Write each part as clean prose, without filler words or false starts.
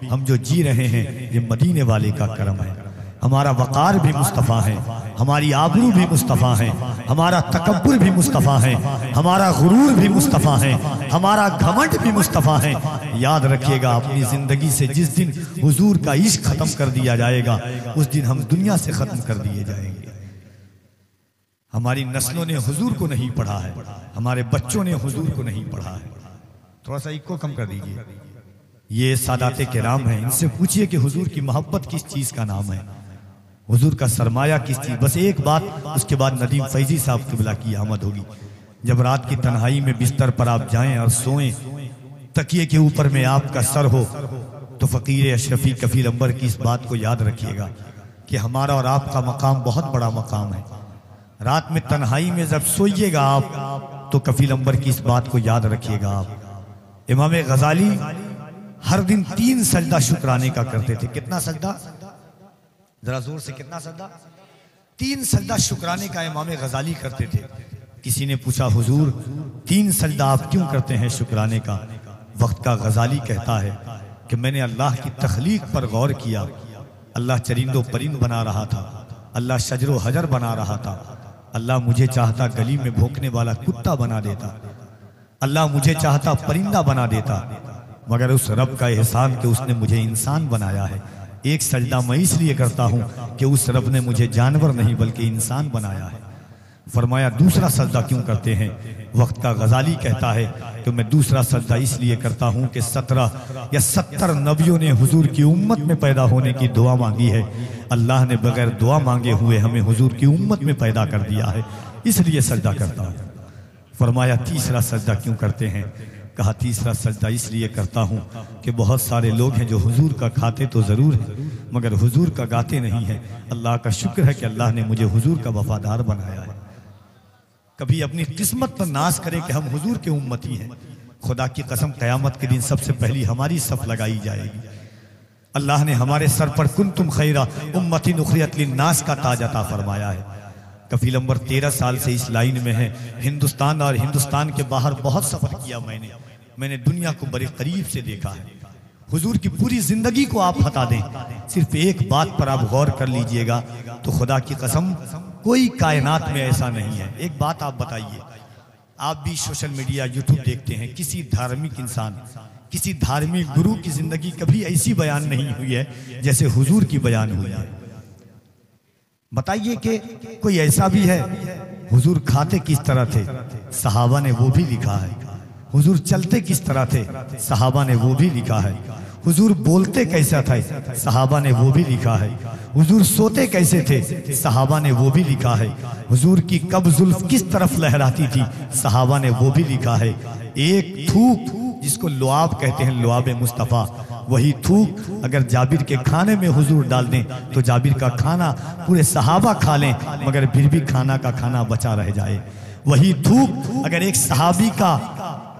हम जो जी रहे हैं ये मदीने वाले का करम है। हमारा वक़ार भी मुस्तफ़ा है, हमारी आबरू भी मुस्तफ़ा है, हमारा तकब्बुर भी मुस्तफ़ा है, हमारा गुरूर भी मुस्तफ़ा है, हमारा घमंड भी मुस्तफ़ा है। याद रखिएगा अपनी ज़िंदगी से जिस दिन हुजूर का इश्क ख़त्म कर दिया जाएगा उस दिन हम दुनिया से ख़त्म कर दिए जाएंगे। हमारी नस्लों ने हुजूर को नहीं पढ़ा है, हमारे बच्चों ने हुजूर को नहीं पढ़ा है। थोड़ा सा इको कम कर दीजिए। ये सादाते किराम हैं, इनसे पूछिए कि हुजूर की मोहब्बत किस चीज़ का नाम है, हुजूर का सरमाया किस चीज़। बस एक बात, उसके बाद नदीम फैजी साहब क़िबला की आमद होगी। जब रात की तन्हाई में बिस्तर पर आप जाएं और सोएं, तकिए के ऊपर में आपका सर हो, तो फ़कीर अशरफी कफील अंबर की इस बात को याद रखिएगा कि हमारा और आपका मकाम बहुत बड़ा मकाम है। रात में तन्हाई में जब सोइएगा आप तो कफील अंबर की इस बात को याद रखिएगा आप। इमाम गजाली हर दिन 3 सजदा शुक्राने का करते थे। कितना सजदा, जरा जोर से, कितना सजदा? 3 सजदा शुक्राने का इमाम गजाली करते थे। किसी ने पूछा हुजूर 3 सजदा आप क्यों करते हैं शुक्राने का? वक्त का गजाली कहता है कि मैंने अल्लाह की तख्लीक पर गौर किया। अल्लाह चरिंदो परिंद बना रहा था, अल्लाह शजरो हजर बना रहा था। अल्लाह मुझे चाहता गली में भौंकने वाला कुत्ता बना देता, अल्लाह मुझे चाहता परिंदा बना देता, मगर उस रब का एहसान कि उसने मुझे इंसान बनाया है। एक सजदा मैं इसलिए करता हूं कि उस रब ने मुझे जानवर नहीं बल्कि इंसान बनाया है। फरमाया दूसरा सजदा क्यों करते हैं? वक्त का गजाली कहता है कि मैं दूसरा सजदा इसलिए करता हूं कि 17 या 70 नबियों ने हुजूर की उम्मत में पैदा होने की दुआ मांगी है। अल्लाह ने बगैर दुआ मांगे हुए हमें हुजूर की उम्मत में पैदा कर दिया है, इसलिए सजदा करता हूं। फरमाया तीसरा सजदा क्यों करते हैं? कहा तीसरा सजदा इसलिए करता हूं कि बहुत सारे लोग हैं जो हुजूर का खाते तो ज़रूर है मगर हुजूर का गाते नहीं है। अल्लाह का शुक्र है कि अल्लाह ने मुझे हुजूर का वफादार बनाया है। कभी अपनी किस्मत पर नाज करे कि हम हुजूर के उम्मती हैं। खुदा की कसम क़यामत के दिन सबसे पहली हमारी सफ लगाई जाएगी। अल्लाह ने हमारे सर पर कुंतुम खैरा उम्मतिन उखरियत लिन्नास का ताज अता फरमाया है। कफील अंबर 13 साल से इस लाइन में है। हिंदुस्तान और हिंदुस्तान के बाहर बहुत सफर किया मैंने दुनिया को बड़े करीब से देखा है। हुजूर की पूरी जिंदगी को आप हटा दें, सिर्फ एक बात पर आप गौर कर लीजिएगा तो खुदा की कसम कोई कायनात में ऐसा नहीं है। एक बात आप बताइए, आप भी सोशल मीडिया यूट्यूब देखते हैं, किसी धार्मिक इंसान, किसी धार्मिक गुरु की जिंदगी कभी ऐसी बयान नहीं हुई है जैसे हुजूर की बयान हुई है। बताइए कि कोई ऐसा भी है? हुजूर खाते किस तरह थे, सहाबा ने वो भी लिखा है। हुजूर चलते किस तरह थे, सहाबा ने वो भी लिखा है। हुजूर बोलते कैसा था, सहाबा ने वो भी लिखा है। हुजूर सोते कैसे थे, सहाबा ने वो भी लिखा है। हुजूर की कब जुल्फ किस तरफ लहराती थी, सहाबा ने वो भी लिखा है। एक थूक जिसको लुआब कहते हैं, लुआब मुस्तफ़ा, वही थूक अगर जाबिर के खाने में हुजूर डाल दें तो जाबिर का खाना पूरे सहाबा खा लें मगर फिर भी खाना का खाना बचा रह जाए। वही थूक अगर एक सहाबी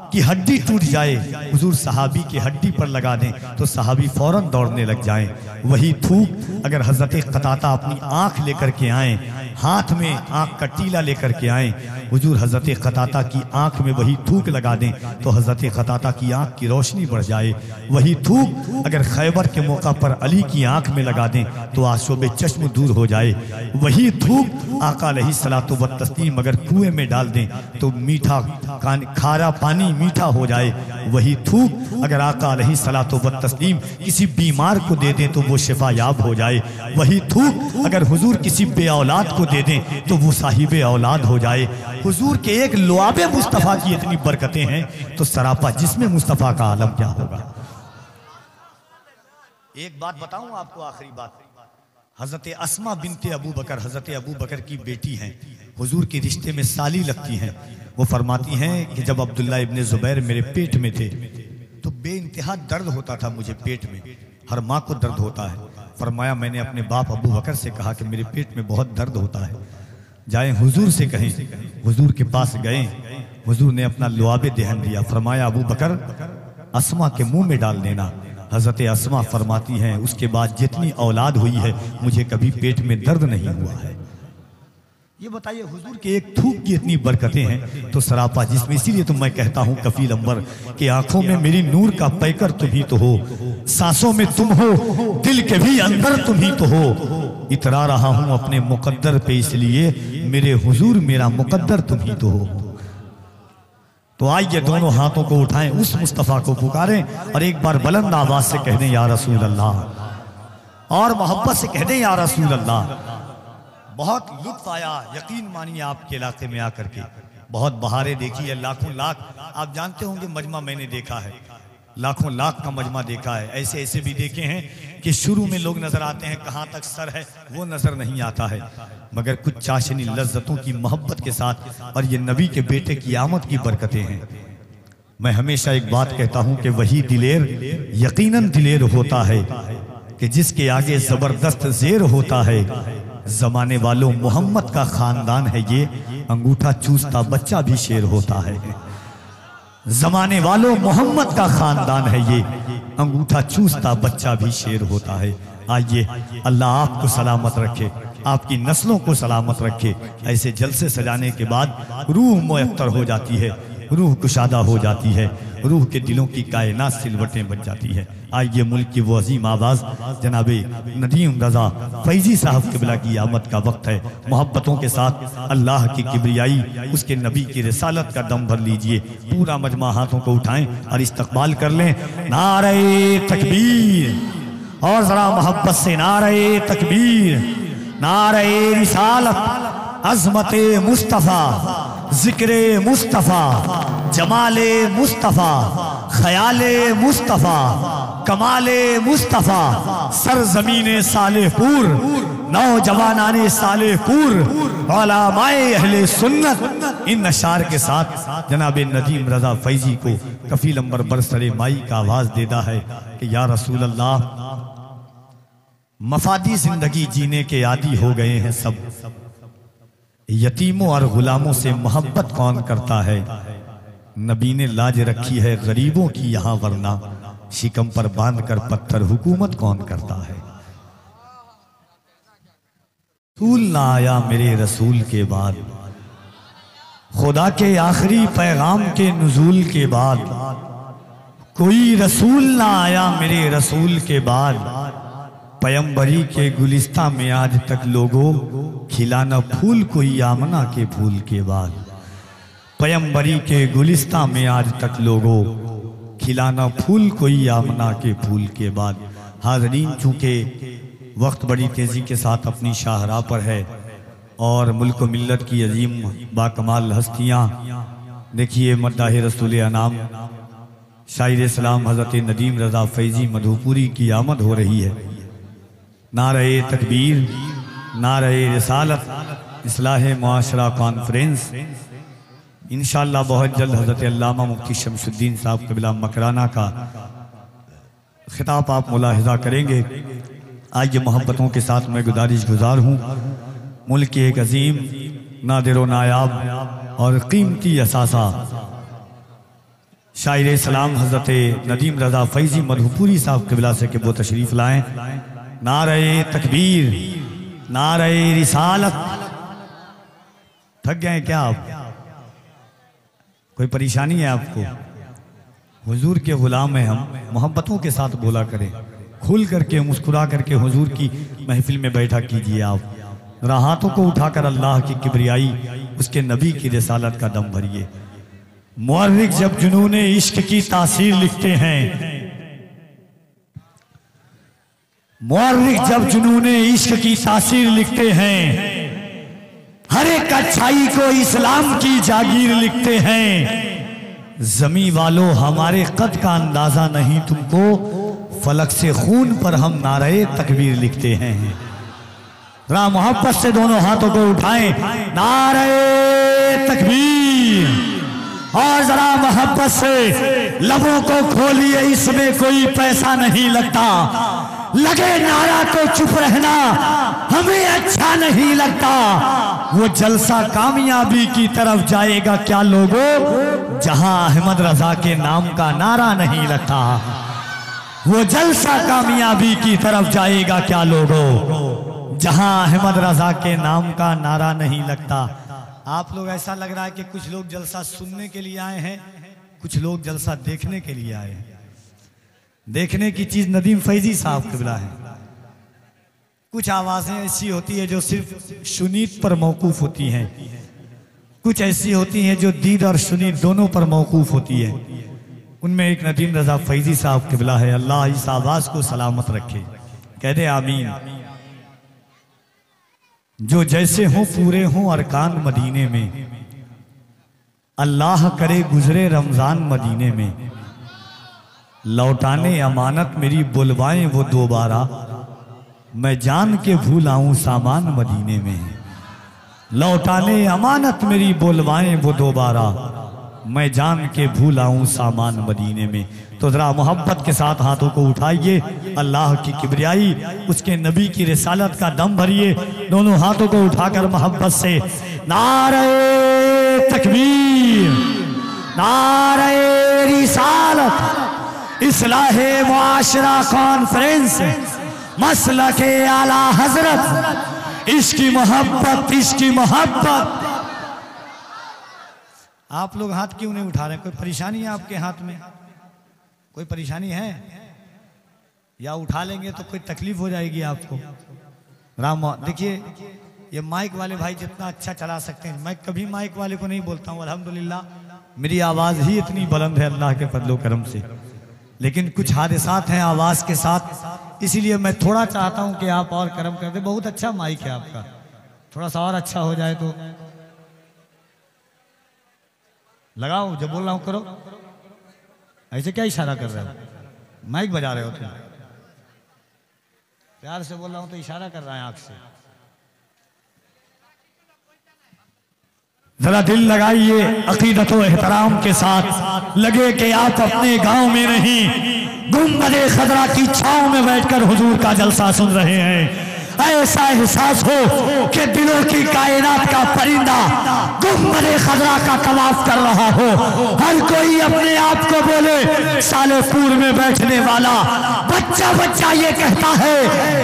की हड्डी टूट जाए, हुजूर सहाबी की हड्डी पर लगा दें तो सहाबी फौरन दौड़ने लग जाएं। वही थूक अगर हजरत क़ताता अपनी आंख लेकर के आए, हाथ में आंख का टीला लेकर के आए, हुजूर हजरत क़ताता की आंख में वही थूक लगा दें तो हजरत क़ताता की आंख की रोशनी बढ़ जाए। वही थूक अगर खैबर के मौका पर अली की आंख में लगा दें तो आशोबे चश्म दूर हो जाए। वही थूक आका अलैहिस्सलातु वत्तस्लीम अगर कुएं में डाल दें तो मीठा खारा पानी मीठा हो जाए। वही थूक अगर आका अलैहिस्सलातु वत्तस्लीम किसी बीमार को दे दें तो वो शिफा याब हो जाए। वही थूक अगर हुजूर किसी बे औलाद को दे दें तो वो साहिबे औलाद हो जाए। हुजूर के एक लुआबे मुस्तफ़ा की इतनी बरकतें हैं तो सरापा जिस्म मुस्तफ़ा का आलम क्या होगा। एक बात बताऊं आपको, आखिरी बात, हजरत अस्मा बिनते अबू बकर, हजरत अबू बकर की बेटी हैं, हुजूर के रिश्ते में साली लगती हैं। वो फरमाती हैं कि जब अब्दुल्ला इब्ने जुबैर मेरे पेट में थे तो बेइंतहा दर्द होता था मुझे पेट में, हर माँ को दर्द होता है। फरमाया मैंने अपने बाप अबू बकर से कहा कि मेरे पेट में बहुत दर्द होता है, जाएं हुजूर से कहें। हुजूर के पास गए, हुजूर ने अपना लुआबे देहन दिया। फरमाया अबू बकर अस्मा के मुंह में डाल देना। हजरत अस्मा फरमाती हैं उसके बाद जितनी औलाद हुई है मुझे कभी पेट में दर्द नहीं हुआ है। ये बताइए हुजूर के एक थूक की इतनी बरकतें हैं तो सरापा जिसमें, इसीलिए तो मैं कहता हूँ कफील अंबर कि आंखों में मेरी नूर का पैकर तुम ही तो हो, सांसों में तुम हो, दिल के भी अंदर तुम ही तो हो। इतरा रहा हूँ अपने मुकद्दर पे इसलिए मेरे हुजूर मेरा मुकद्दर तुम ही तो हो। तो आइए दोनों हाथों को उठाएं, उस मुस्तफ़ा को पुकारें और एक बार बुलंद आवाज से कह दें या रसूल अल्लाह, और मोहब्बत से कह दें या रसूल अल्लाह। बहुत लुत्फ आया, यकीन मानिए आपके इलाके में आकर के। बहुत बहारें देखी है, लाखों लाख, आप जानते होंगे मजमा मैंने देखा है, लाखों लाख का मजमा देखा है। ऐसे ऐसे भी देखे हैं कि शुरू में लोग नजर आते हैं, कहाँ तक सर है वो नजर नहीं आता है, मगर कुछ चाशनी लज्जतों की मोहब्बत के साथ, और ये नबी के बेटे की आमद की बरकतें हैं। मैं हमेशा एक बात कहता हूं कि वही दिलेर यकीनन दिलेर होता है कि जिसके आगे जबरदस्त जेर होता है। जमाने वालों मोहम्मद का खानदान है ये, अंगूठा चूसता बच्चा भी शेर होता है। जमाने वालों मोहम्मद का खानदान है ये, अंगूठा चूसता बच्चा भी शेर होता है। आइए अल्लाह आपको सलामत रखे, आपकी नस्लों को सलामत रखे। ऐसे जलसे सजाने के बाद रूह मुयत्तर हो जाती है, रूह कुशादा हो जाती है, रूह के दिलों की कायनात सिलवटें बन जाती है। आइए मुल्क की वो अजीम आवाज जनाबे नदीम रजा फैजी साहब किबला की आमद का वक्त है। मोहब्बतों के साथ अल्लाह की किबरियाई, उसके नबी की रिसालत का दम भर लीजिए। पूरा मजमा हाथों को उठाएं और इस्तकबाल कर लें। नारे तकबीर, और जरा मोहब्बत से नारे तकबीर, नारे रिसालत, अजमते मुस्तफा, जिक्रे मुस्तफा, जमाले मुस्तफा, ख्याले मुस्तफा, कमाले मुस्तफा, सरजमीने सालेहपुर, नौजवानाने सालेहपुर, उलमाए अहले सुन्नत। इन अशार के साथ जनाब नदीम रजा फैजी को कफील अंबर बरसरे माई का आवाज देता है कि या रसूल अल्लाह, मफादी जिंदगी जीने के आदी हो गए हैं सब, यतीमों और गुलामों से मोहब्बत कौन करता है। नबी ने लाज रखी है गरीबों की यहाँ, वरना शिकम पर बांध कर पत्थर हुकूमत कौन करता है। रसूल ना आया मेरे रसूल के बाद, खुदा के आखिरी पैगाम के नुज़ूल के बाद, कोई रसूल ना आया मेरे रसूल के बाद। पैगंबरी के गुलिस्तां में आज तक लोगों खिलाना फूल कोई आमना के फूल के बाद। पैगंबरी के गुलिस्तां में आज तक लोगों खिलाना फूल कोई आमना के फूल के बाद। हाज़रीन, चूंकि वक्त बड़ी तेजी के साथ अपनी शाहराह पर है और मुल्क मिल्लत की अजीम बाकमाल हस्तियाँ, देखिए मद्दाह रसूल अनाम शायर सलाम हज़रत नदीम रज़ा फैजी मधुपुरी की आमद हो रही है। नारे तकबीर, नारे रिसालत, इस्लाह मुआशरा कॉन्फ्रेंस इंशाअल्लाह बहुत जल्द हज़रत अल्लामा मुफ्ती शमसुद्दीन साहब क़िबला मकराना का खिताब आप मुलाहिज़ा करेंगे। आइए मोहब्बतों के साथ मैं गुजारिश गुजार हूँ, मुल्क के एक अजीम नादिर नायाब और कीमती असासा शायर सलाम हज़रत नदीम रज़ा फैजी मधुपुरी साहब क़िबला से कि वो तशरीफ़ लाएँ। नारे तकबीर, नारे रिसालत। थक गए क्या आप? कोई परेशानी है आपको? हुजूर के गुलाम हैं हम, मोहब्बतों के साथ बोला करें, खुल करके मुस्कुरा करके हुजूर की महफिल में बैठा कीजिए। आप जरा हाथों को उठाकर अल्लाह की किबरियाई, उसके नबी की रिसालत का दम भरिए। मुअर्रिख जब जुनूने इश्क की तासीर लिखते हैं, मुअर्रिख जब जुनूने इश्क की तासीर लिखते हैं, हर एक अच्छाई को इस्लाम की जागीर लिखते हैं। जमी वालों हमारे कद का अंदाजा नहीं तुमको, फलक से खून पर हम नारे तकबीर लिखते हैं। जरा मोहब्बत से दोनों हाथों को उठाएं, नारे तकबीर, और जरा मोहब्बत से लबों को खोलिए, इसमें कोई पैसा नहीं लगता। लगे नारा तो चुप रहना हमें अच्छा नहीं लगता। वो जलसा कामयाबी की तरफ जाएगा क्या लोगों, जहां अहमद रजा के नाम का नारा नहीं लगता। वो जलसा कामयाबी की तरफ जाएगा क्या लोगों, जहां अहमद रजा के नाम का नारा नहीं लगता। आप लोग ऐसा लग रहा है कि कुछ लोग जलसा सुनने के लिए आए हैं, कुछ लोग जलसा देखने के लिए आए हैं। देखने की चीज नदीम फैजी साहब क़िबला है। कुछ आवाजें ऐसी होती है जो सिर्फ शुनीत पर मौकूफ होती हैं, कुछ ऐसी होती हैं जो दीद और शुनीत दोनों पर मौकूफ होती है। उनमें एक नदीम रजा फैजी साहब क़िबला है। अल्लाह इस आवाज को सलामत रखे, कह दे आमीन। जो जैसे हों पूरे हों अरकान मदीने में, अल्लाह करे गुजरे रमजान मदीने में। लौटाने अमानत मेरी बुलवाएं वो दोबारा, मैं जान के भूल आऊं सामान मदीने में। लौटाने अमानत मेरी बुलवाएं वो दोबारा, मैं जान के भूल आऊं सामान मदीने में। तो जरा मोहब्बत के साथ हाथों को उठाइए, अल्लाह की किबरियाई, उसके नबी की रिसालत का दम भरिए। दोनों हाथों को उठाकर मोहब्बत से नारे तकबीर, नारे रिसालत, इस्लाहे मुआशरा कॉन्फ्रेंस, मसलके आला हजरत, इसकी मोहब्बत, इसकी मोहब्बत। आप लोग हाथ क्यों नहीं उठा रहे? कोई परेशानी है आपके हाथ में? कोई परेशानी है? या उठा लेंगे तो कोई तकलीफ हो जाएगी आपको। राम देखिए, ये माइक वाले भाई जितना अच्छा चला सकते हैं, मैं कभी माइक वाले को नहीं बोलता हूँ, अल्हम्दुलिल्लाह मेरी आवाज ही इतनी बुलंद है अल्लाह के फजलो करम से। लेकिन कुछ हादसात हैं आवाज के साथ, इसीलिए मैं थोड़ा चाहता हूं कि आप और करम कर दे। बहुत अच्छा माइक है आपका, थोड़ा सा और अच्छा हो जाए तो लगाओ। जब बोल रहा हूं करो। ऐसे क्या इशारा कर रहे हो? माइक बजा रहे हो तुम? प्यार से बोल रहा हूं तो इशारा कर रहा है आंख से। जरा दिल लगाइए अकीदत व एहतराम के साथ, लगे कि आप अपने गांव में नहीं, गुंबदे खदरा की छांव में बैठकर हुजूर का जलसा सुन रहे हैं। ऐसा एहसास हो कि दिलों की कायनात का परिंदा गुंबदे खदरा का तवाफ कर रहा हो। हर कोई अपने आप को बोले सालेपुर में बैठने वाला बच्चा बच्चा ये कहता है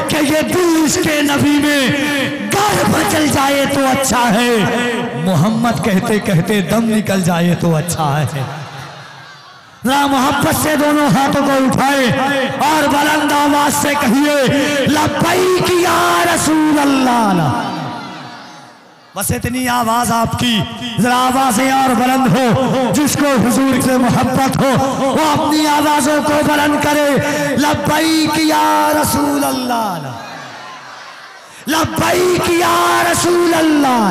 कि ये दिल इसके नबी में गर्भ चल जाए तो अच्छा है, मोहम्मद कहते कहते दम निकल जाए तो अच्छा है। ना मोहब्बत से दोनों हाथों को उठाए और बुलंद आवाज से कहिए लब्बैक या रसूल अल्लाह। बस इतनी आवाज आपकी, जरा आवाजें और बुलंद हो। जिसको हुजूर से मोहब्बत हो वो अपनी आवाजों को बुलंद करे। लब्बैक या रसूल अल्लाह, लब्बैक या रसूल अल्लाह,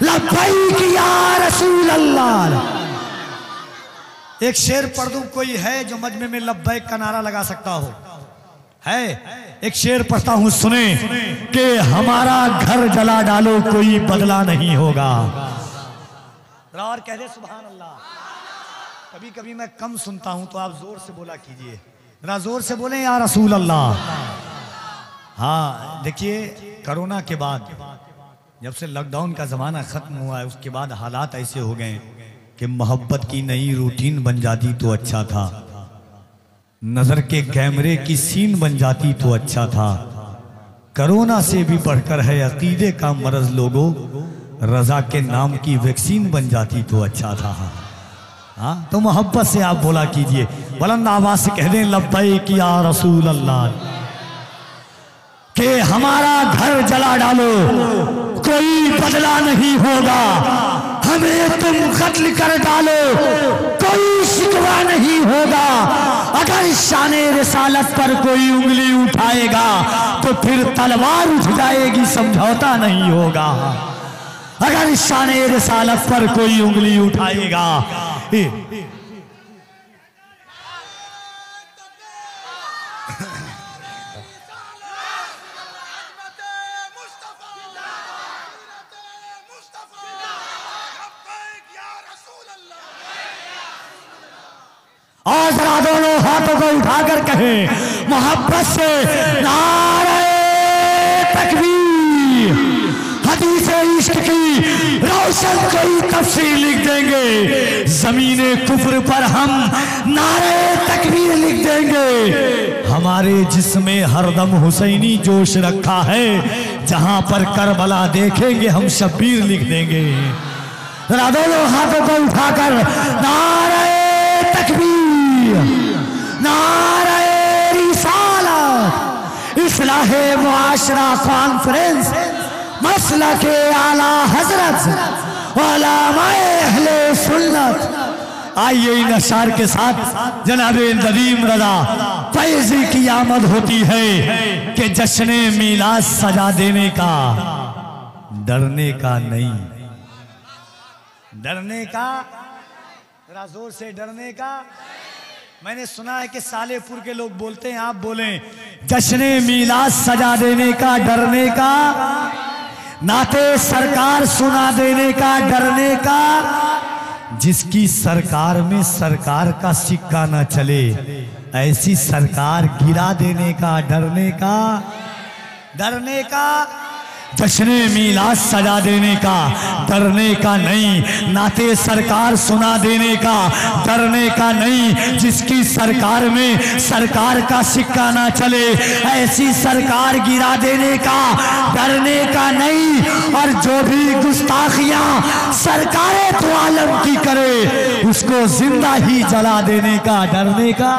लब्बैक या रसूल अल्लाह। एक शेर पढ़ दूं, कोई है जो मजमे में लब्बैक का नारा लगा सकता हो? है? एक शेर पढ़ता हूं, सुने कि हमारा घर जला डालो कोई बदला नहीं होगा। और कह दे सुभान अल्लाह। कभी कभी मैं कम सुनता हूं तो आप जोर से बोला कीजिए, जरा जोर से बोले या रसूल अल्लाह। हाँ देखिए, कोरोना के बाद जब से लॉकडाउन का जमाना खत्म हुआ है, उसके बाद हालात ऐसे हो गए कि मोहब्बत की नई रूटीन बन जाती तो अच्छा था, नजर के कैमरे की सीन बन जाती तो अच्छा था। कोरोना से भी बढ़कर है अकीदे का मरज, लोगों रजा के नाम की वैक्सीन बन जाती तो अच्छा था। हाँ तो मोहब्बत से आप बोला कीजिए, बुलंद आवाज से कह दें लब्बैक या रसूल अल्लाह। कि हमारा घर जला डालो कोई बदला नहीं होगा, हमें तुम कत्ल कर डालो कोई शिकवा नहीं होगा। अगर शाने रिसालत पर कोई उंगली उठाएगा तो फिर तलवार उठ जाएगी, समझौता नहीं होगा। अगर शाने रिसालत पर कोई उंगली उठाएगा और जरा दोनों हाथों को उठाकर कहे मोहब्बत से नारे तकबीर। हदीसे इश्क की रोशन कोई तफसीर लिख देंगे। ज़मीने कुफ्र पर हम नारे तकबीर लिख देंगे। हमारे जिस्मे हरदम हुसैनी जोश रखा है, जहां पर करबला देखेंगे हम शब्बीर लिख देंगे। जरा दोनों हाथों को उठाकर नारे तकबीर, नारे रिसालत, इस्लाहे मुआशरा कॉन्फ्रेंस, मसला के आला हजरत उलमाए अहले सुन्नत। आइए इन अशार के साथ जनाबे नदीम रज़ा फैज़ी की आमद होती है कि जश्न मीलाद सजा देने का, डरने का नहीं, डरने का, जरा जोर से, डरने का। मैंने सुना है कि सालेपुर के लोग बोलते हैं, आप बोलें जश्न मीलाद सजा देने का, डरने का, नाते सरकार सुना देने का, डरने का। जिसकी सरकार में सरकार का सिक्का ना चले, ऐसी सरकार गिरा देने का, डरने का, डरने का। जश्न मीलाद सजा देने का, डरने का नहीं, नाते सरकार सुना देने का, डरने का नहीं। जिसकी सरकार में सरकार का सिक्का ना चले, ऐसी सरकार गिरा देने का, डरने का नहीं। और जो भी गुस्ताखियां सरकारें तो आलम की करे, उसको जिंदा ही जला देने का, डरने का।